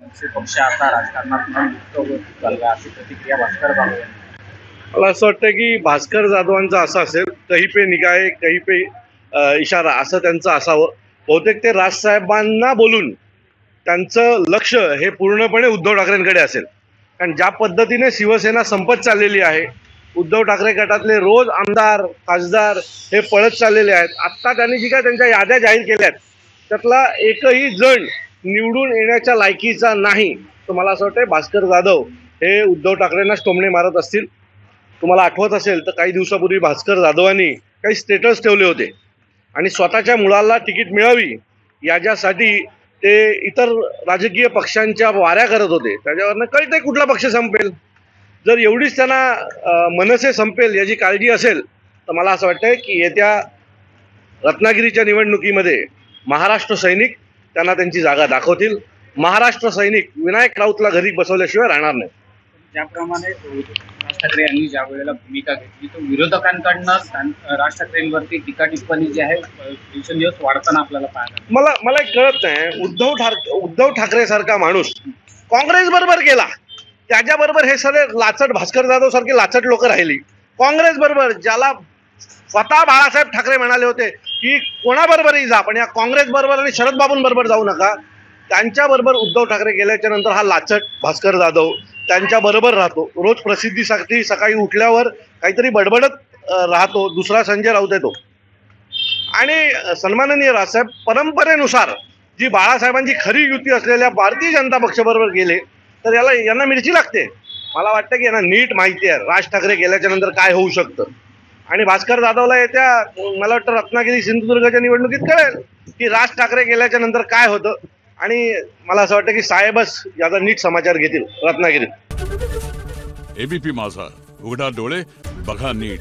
पक्ष आता राजकारणात न मुक्त होत चालला अशी प्रतिक्रिया भास्कर जाधव यांनी. मला असं वाटतं की भास्कर जाधवांचं असं असेल, कहीं पे निगाहे कहीं पे इशारा असं त्यांचं असावं. बहुतेक ते राजसाहेबांना बोलून त्यांचं लक्ष हे पूर्णपणे उद्धव ठाकरेंकडे असेल. कारण ज्या पद्धतीने शिवसेना संपत चाललेली आहे, उद्धव ठाकरे गटातले रोज आमदार खासदार हे पळत चाललेले आहेत. आत्ता त्यांनी जी काय त्यांच्या याद्या जाहीर केल्या आहेत त्यातला एकही जण निवडून येण्याच्या लायकीचा नाही. तर मला असं वाटतं भास्कर जाधव हे उद्धव ठाकरेंना टोमणे मारत असतील. तुम्हाला आठवत असेल तर काही दिवसापूर्वी भास्कर जाधवांनी काही स्टेटस ठेवले होते आणि स्वतःच्या मुलाला तिकीट मिळावी याच्यासाठी ते इतर राजकीय पक्षांच्या वाऱ्या करत होते. त्याच्यावरनं कळतंय कुठला पक्ष संपेल. जर एवढीच त्यांना मनसे संपेल याची काळजी असेल तर मला असं वाटतंय की येत्या रत्नागिरीच्या निवडणुकीमध्ये महाराष्ट्र सैनिक त्यांना त्यांची जागा दाखवतील. महाराष्ट्र सैनिक विनायक राऊतला घरी बसवल्याशिवाय राहणार नाही. ज्याप्रमाणे राज ठाकरे यांनी ज्या वेळेला भूमिका घेतली तो विरोधकांकडनं राज ठाकरेंवरती टीका टिप्पणी जी आहे दिवसेंदिवस वाढताना आपल्याला पाहायला मला एक कळत नाही, उद्धव ठाकरे सारखा माणूस काँग्रेस बरोबर गेला, त्याच्याबरोबर हे सगळे लाचट भास्कर जाधव सारखे लाचट लोक राहिली. काँग्रेस बरोबर ज्याला स्वतः बाळासाहेब ठाकरे म्हणाले होते की कोणाबरोबरही जा पण या काँग्रेस बरोबर आणि शरद बाबूंबरोबर जाऊ नका, त्यांच्याबरोबर उद्धव ठाकरे गेल्याच्या नंतर हा लाचट भास्कर जाधव त्यांच्याबरोबर राहतो. रोज प्रसिद्धीसाठी सकाळी उठल्यावर काहीतरी बडबडत राहतो. दुसरा संजय राऊत आहे तो. आणि सन्माननीय राजसाहेब परंपरेनुसार जी बाळासाहेबांची खरी युती असलेल्या भारतीय जनता पक्षाबरोबर गेले तर यांना मिरची लागते. मला वाटतं की यांना नीट माहिती आहे राज ठाकरे गेल्याच्या नंतर काय होऊ शकतं. आणि भास्कर जाधवला येत्या मला वाटतं रत्नागिरी सिंधुदुर्गच्या निवडणुकीत कळेल की राज ठाकरे गेल्याच्या नंतर काय होतं. आणि मला असं वाटतं की साहेबच याचा नीट समाचार घेतील रत्नागिरीत. एबीपी माझा, उघडा डोळे बघा नीट.